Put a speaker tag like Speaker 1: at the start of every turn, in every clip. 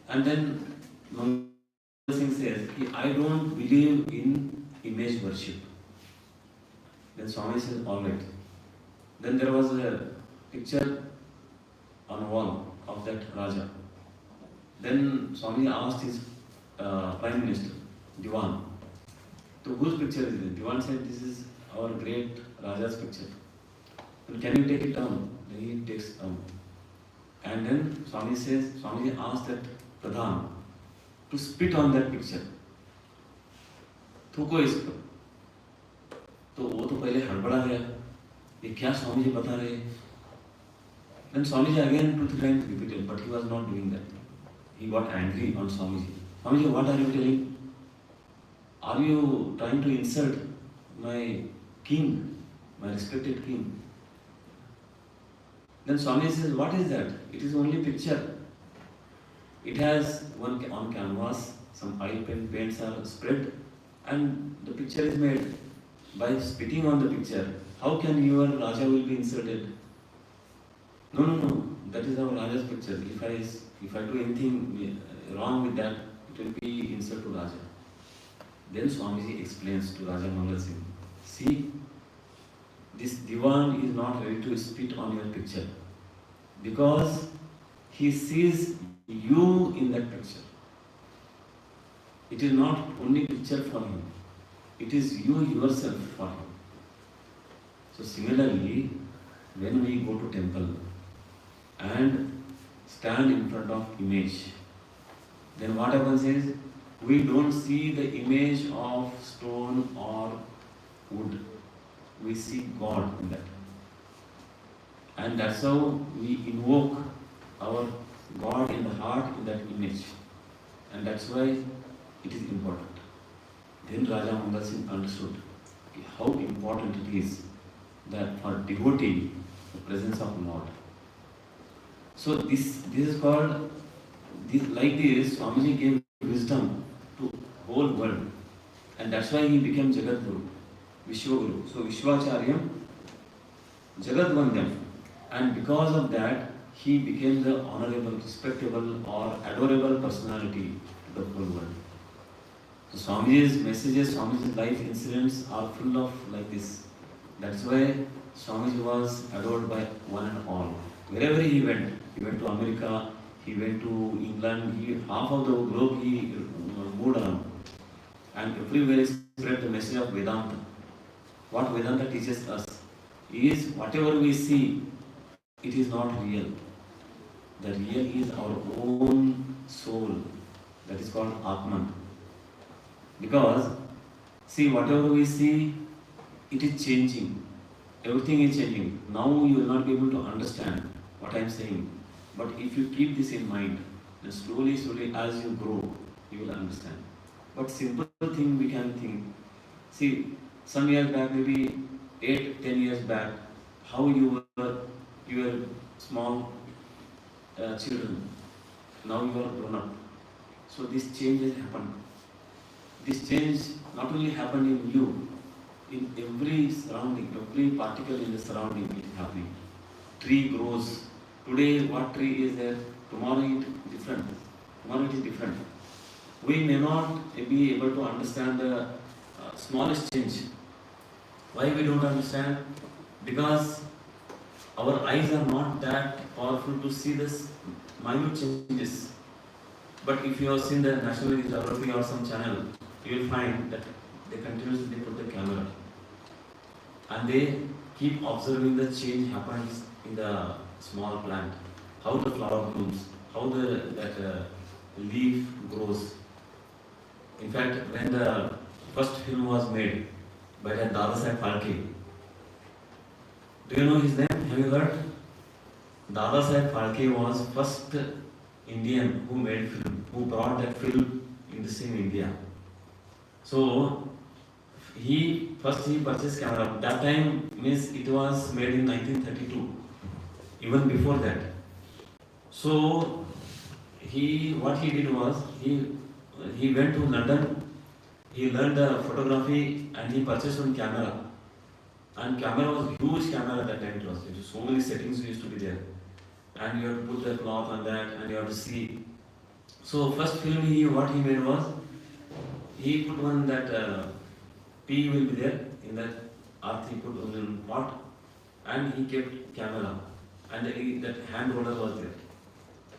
Speaker 1: And then Mangal Singh says, I don't believe in image worship. Then Swami says, all right. Then there was a picture on a wall of that Raja. Then Swami asked his Prime Minister, Diwan, so whose picture is it? Diwan said, this is our great Raja's picture. And can you take it down? Then he takes down. And then Swami asked that Pradhan to spit on that picture. थूको इस पर. तो वो तो पहले हड़बड़ा गया, ये क्या स्वामी जी बता रहे. Then Swami ji again 2-3 times repeated, but he was not doing that. He got angry on Swami ji. Swami ji, what are you telling? Are you trying to insult my king, my respected king? Then Swami says, what is that? It is only picture. It has one on canvas, some oil paints are spread, and the picture is made. By spitting on the picture, how can your Raja will be insulted? No, that is our Raja's picture. If I do anything wrong with that, it will be insult to Raja. Then Swamiji explains to Raja Mangal Singh, see, this Diwan is not ready to spit on your picture because he sees you in that picture. It is not only picture for him, it is you yourself for him. So similarly, when we go to temple and stand in front of image, then what happens is, we don't see the image of stone or wood. We see God in that. And that's how we invoke our God in the heart in that image. And that's why it is important. Then Raja Mangal Singh understood how important it is that for devotee, the presence of Lord. So this is called, like this, Swamiji gave wisdom to whole world. And that's why he became Jagat Guru, Vishwaguru. So Vishwacharyam, Jagat Vandyam. And because of that, he became the honorable, respectable or adorable personality to the whole world. So Swamiji's messages, Swamiji's life incidents are full of like this. That's why Swamiji was adored by one and all. Wherever he went to America, he went to England, half of the globe he moved around. And everywhere he spread the message of Vedanta. What Vedanta teaches us is whatever we see, it is not real. The real is our own soul. That is called Atman. Because, see, whatever we see, it is changing. Everything is changing. Now you will not be able to understand what I am saying. But if you keep this in mind, then slowly as you grow, you will understand. But simple thing we can think. See, some years back, maybe 8-10 years back, how you were small children. Now you are grown up. So this change has happened. This change not only happened in you, in every surrounding, every particle in the surrounding it is happening. Tree grows. Today what tree is there? Tomorrow it is different. Tomorrow it is different. We may not be able to understand the smallest change. Why we don't understand? Because our eyes are not that powerful to see this minute changes. But if you have seen the National Geography or some channel, you will find that they continuously put the camera and they keep observing the change happens in the small plant, how the flower blooms, how that leaf grows. In fact, when the first film was made by Dadasaheb Phalke, do you know his name? Have you heard? Dadasaheb Phalke was first Indian who made film, who brought that film in the same India. So he purchased camera. That time means it was made in 1932. Even before that. So what he did was he went to London. He learned photography and he purchased one camera. And camera was huge camera at that time. It was so many settings used to be there. And you have to put the cloth on that and you have to see. So first film what he made was, he put one that pea will be there in that earth, he put in pot, and he kept camera, and that hand roller was there.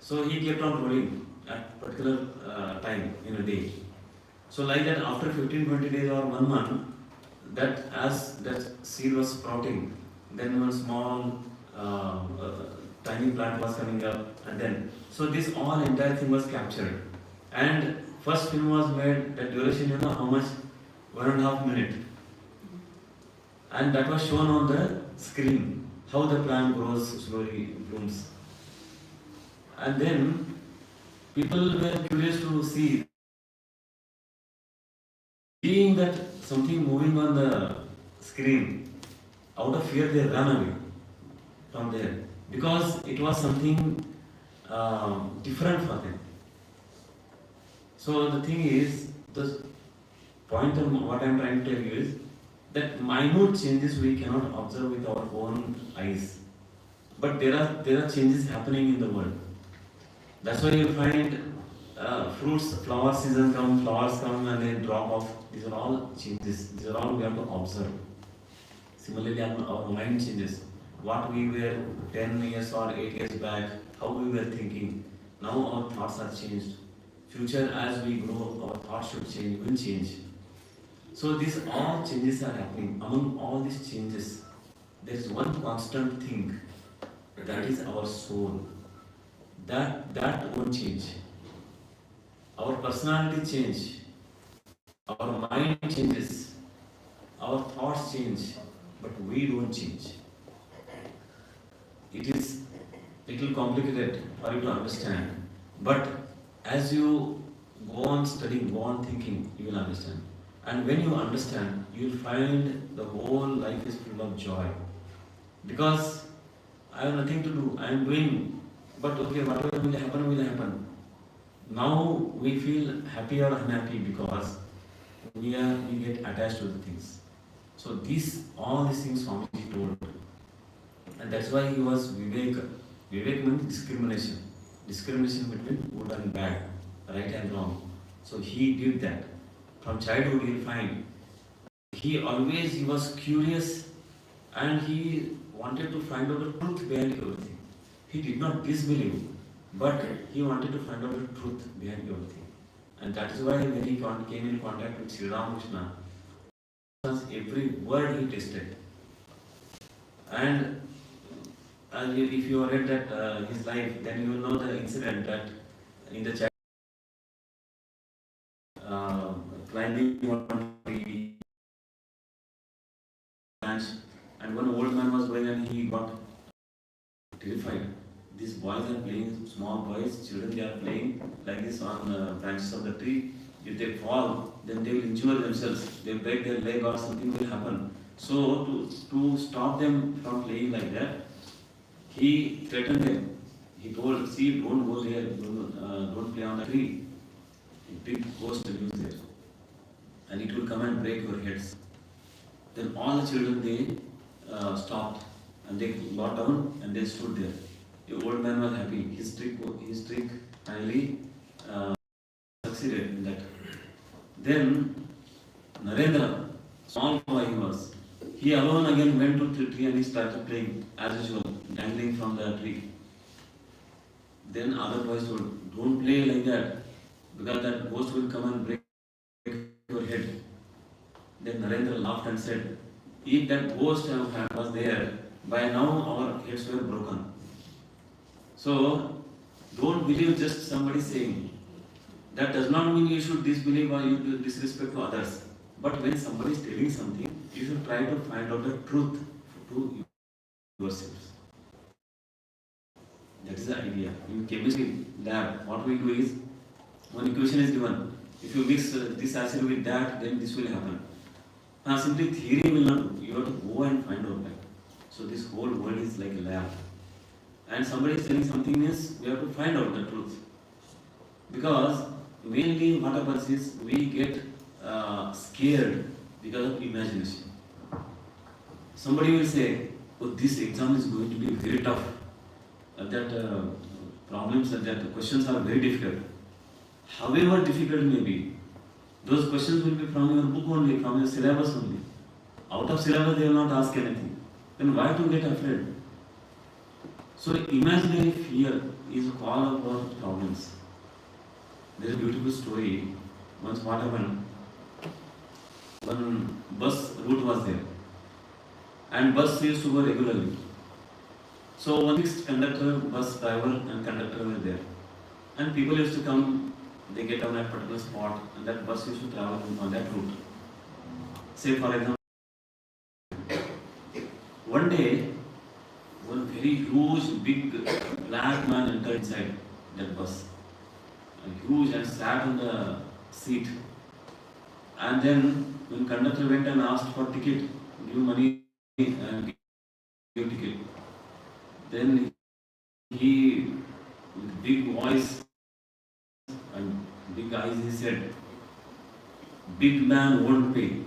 Speaker 1: So he kept on rolling at particular time in a day. So like that, after 15-20 days or 1 month, that as that seed was sprouting, then one small tiny plant was coming up, and then so this all entire thing was captured. And first film was made, that duration, how much? 1.5 minutes, and that was shown on the screen, how the plant grows, slowly blooms. And then people were curious to see, seeing that something moving on the screen. Out of fear, they ran away from there because it was something different for them. So the thing is, the point of what I am trying to tell you is that minute changes we cannot observe with our own eyes, but there are changes happening in the world. That's why you find fruits, flower season come, flowers come, and they drop off. These are all changes. These are all we have to observe. Similarly, our mind changes. What we were 10 years or 8 years back, how we were thinking, now our thoughts are changed. Future, as we grow, our thoughts should change, will change. So these all changes are happening. Among all these changes, there is one constant thing, that is our soul. That won't change. Our personality change, our mind changes, our thoughts change, but we don't change. It is little complicated for you to understand, but as you go on studying, go on thinking, you will understand. And when you understand, you will find the whole life is full of joy. Because I have nothing to do, I am doing, but okay, whatever will happen, will happen. Now we feel happy or unhappy because we get attached to the things. So all these things Swamiji told. And that's why he was Vivek. Vivek means discrimination. Discrimination between good and bad, right and wrong. So he did that. From childhood you'll find he was curious, and he wanted to find out the truth behind everything. He did not disbelieve, but he wanted to find out the truth behind everything. And that is why when he came in contact with Sri Ramakrishna, every word he tested. And if you read that his life, then you will know the incident that in the child climbing one tree, and one old man was going and he got terrified. These boys are playing, small boys, children, they are playing like this on the branches of the tree. If they fall, then they will injure themselves. They will break their leg or something will happen. So to stop them from playing like that, he threatened them. He told, see, don't go there, don't play on the tree. A big ghost lives there, and it will come and break your heads. Then all the children, they stopped, and they got down and they stood there. The old man was happy. His trick finally succeeded in that. Then Narendra, small boy he was, he alone again went to the tree and he started playing as usual, dangling from the tree. Then other boys told, don't play like that, because that ghost will come and break your head. Then Narendra laughed and said, if that ghost was there, by now our heads were broken. So, don't believe just somebody saying. That does not mean you should disbelieve or you do disrespect to others. But when somebody is telling something, you should try to find out the truth to yourselves. That is the idea. In chemistry lab, what we do is, one equation is given. If you mix this acid with that, then this will happen. Now, simply theory will not do. You have to go and find out that. So this whole world is like a lab. And somebody is telling something else, we have to find out the truth. Because mainly what happens is we get scared because of imagination. Somebody will say, oh, this exam is going to be very tough. That problems, that questions are very difficult. however difficult may be, those questions will be from your book only, from your syllabus only. Out of syllabus they will not ask anything. Then why to get afraid? So imaginary fear is all of our problems. There is a beautiful story. Once what happened? One bus route was there, and bus used to go regularly. So one fixed conductor, bus driver and conductor were there, and people used to come. They get on at particular spot, and that bus used to travel on that route. Say for example, one day, one very huge, big black man entered inside that bus, huge, and sat on the seat. And then when conductor went and asked for ticket, give money and give ticket, then he, with big voice and big eyes, he said, "Big man won't pay."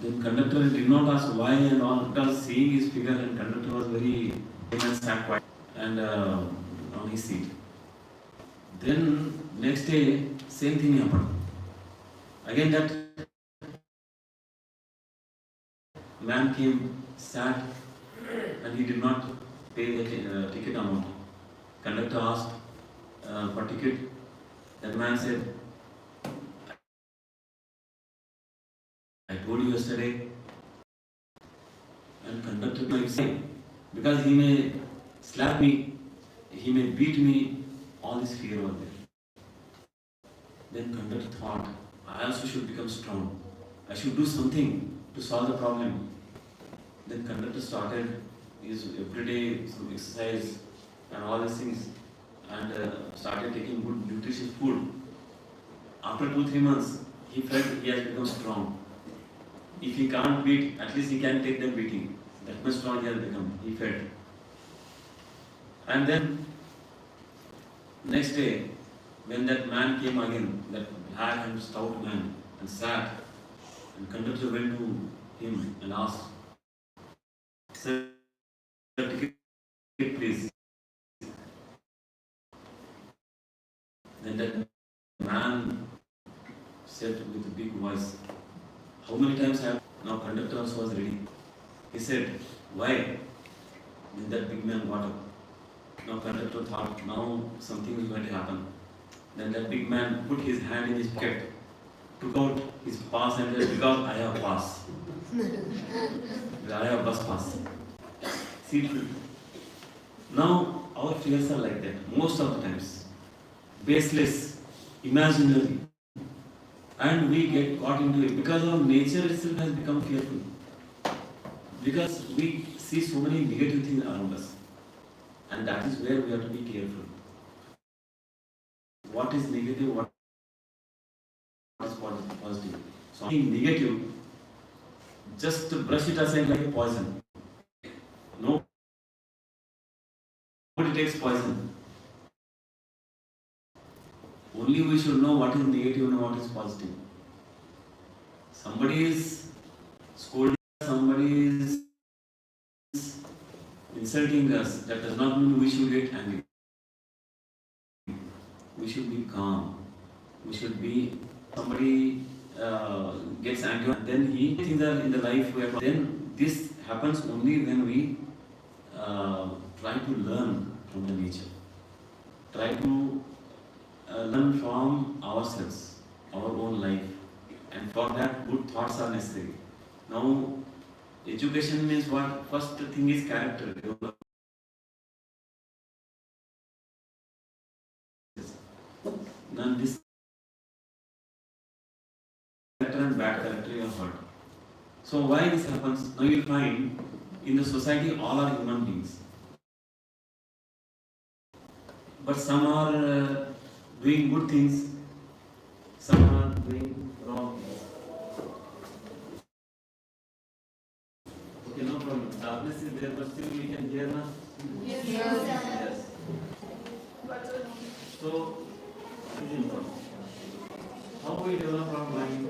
Speaker 1: Then conductor did not ask why and all, because seeing his figure, and conductor was very sat quiet and on his seat. Then next day, same thing happened. Again that man came, sat, and he did not pay the ticket amount. Conductor asked for ticket. That man said, "I told you yesterday." And conductor might say, because he may slap me, he may beat me, all this fear was there. Then conductor thought, I also should become strong. I should do something to solve the problem. Then conductor started his everyday some exercise and all these things, and started taking good nutritious food. After 2-3 months, he felt he has become strong. If he can't beat, at least he can take the beating. That much strong he has become, he felt. And then, next day, when that man came again, that black and stout man, and sat, and conductor went to him and asked, "Sir, ticket please." Then that man said with a big voice, "How many times have..." Now conductor also was ready. He said, "Why?" Then that big man got up. Now conductor thought, now something is going to happen. Then that big man put his hand in his pocket, took out his pass and said, "Because I have pass. I have bus pass." See, now our fears are like that most of the times. Baseless, imaginary. And we get caught into it because our nature itself has become fearful. Because we see so many negative things around us. And that is where we have to be careful. What is negative, what is positive. So something negative, just brush it aside like poison. Nobody takes poison. Only we should know what is negative and what is positive. Somebody is scolding us, somebody is insulting us, that does not mean we should get angry. We should be calm. We should be, somebody gets angry and then he things are in the life where then this happens only when we try to learn from the nature. Try to learn from ourselves, our own life, and for that good thoughts are necessary. Now, education means what? First thing is character. Now this character and bad character you have heard. So why this happens? Now you find in the society all are human beings, but some are doing good things, some are doing wrong things. Okay, no problem. Darkness is there, but still we can hear now.
Speaker 2: Yes.
Speaker 1: Yes. So, it is important. How we develop our mind,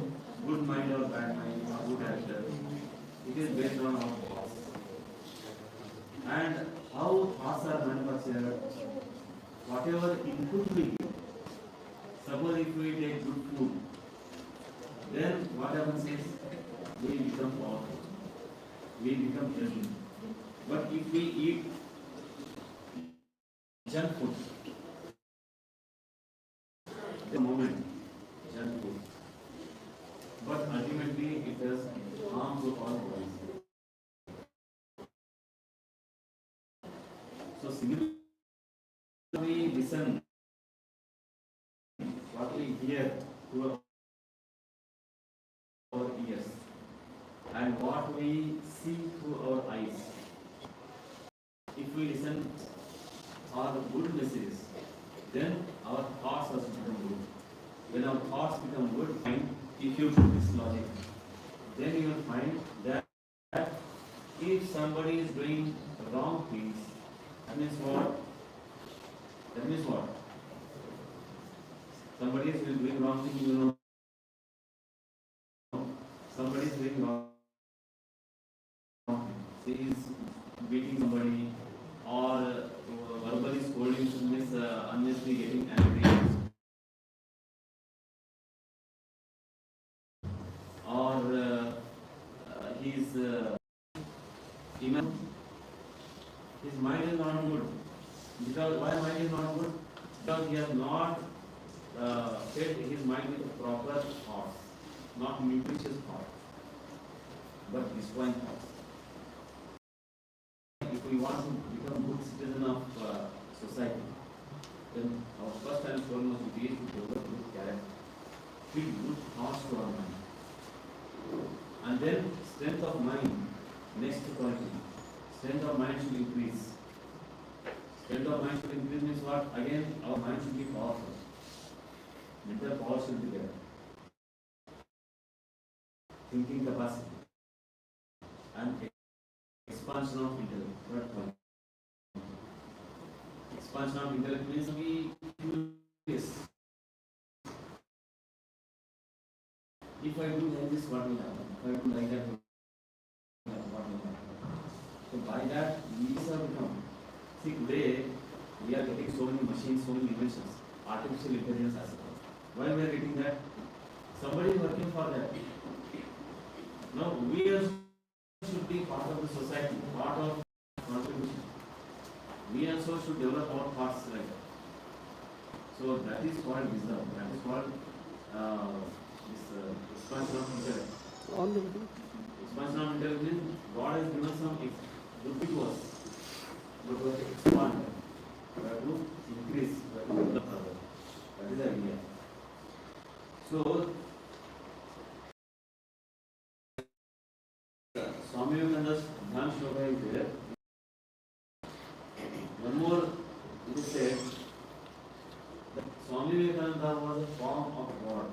Speaker 1: good mind or bad mind, or good character, it is based on our thoughts. And how thoughts are manufactured, whatever input we give, if we take good food, then what happens is we become powerful, we become healthy. But if we eat junk food, the moment junk food, but ultimately it does harm to all bodies. So similarly, we listen what we hear through our ears and what we see through our eyes. If we listen are the good messages, then our thoughts also become good. When our thoughts become good, and if you put this logic, then you will find that if somebody is doing wrong things, that means what? That means what? Somebody is doing wrong things, you know. Somebody is doing wrong things. He is beating somebody or verbally scolding somebody, unnecessarily getting angry, or he's even his mind is not good. Because why mind is not good? Because he has not fed his mind with proper thoughts, not nutritious thoughts, but destroying thoughts. If we want to become good citizen of society, then our first and foremost duty is to develop good character, feed good thoughts to our mind, and then strength of mind. Next quality, strength of mind should increase. Strength of mind should increase means what? Again, our mind should be powerful. Mental power should be there. Thinking capacity and expansion of intellect. Third point. Expansion of intellect means we curious. If I do like this, what will happen? If I do like that, what will happen? So by that, we have become. See, today we are getting so many machines, so many inventions, artificial intelligence as well. Why we are getting that? Somebody is working for that. Now we also should be part of the society, part of contribution. We also should develop our thoughts like that. So that is called wisdom. That is called expansion of intellect. Expansion of intellect means God has given some buddhi to us, but we have to expand, we have to increase, we have to develop further. That is the idea. So Swami Vivekananda's Udaan shloka is there. One more, it is said that Swami Vivekananda was a form of God,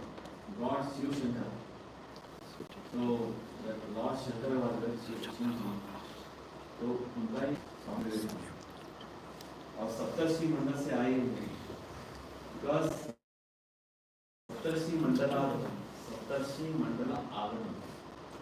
Speaker 1: God Shiv Shankar. So that Lord Shankar was very Shiv. तो उनका ही स्वामी विवेकानंद और सप्तर्षि मंडल से आए हुए because सप्तर्षि मंडल आगमन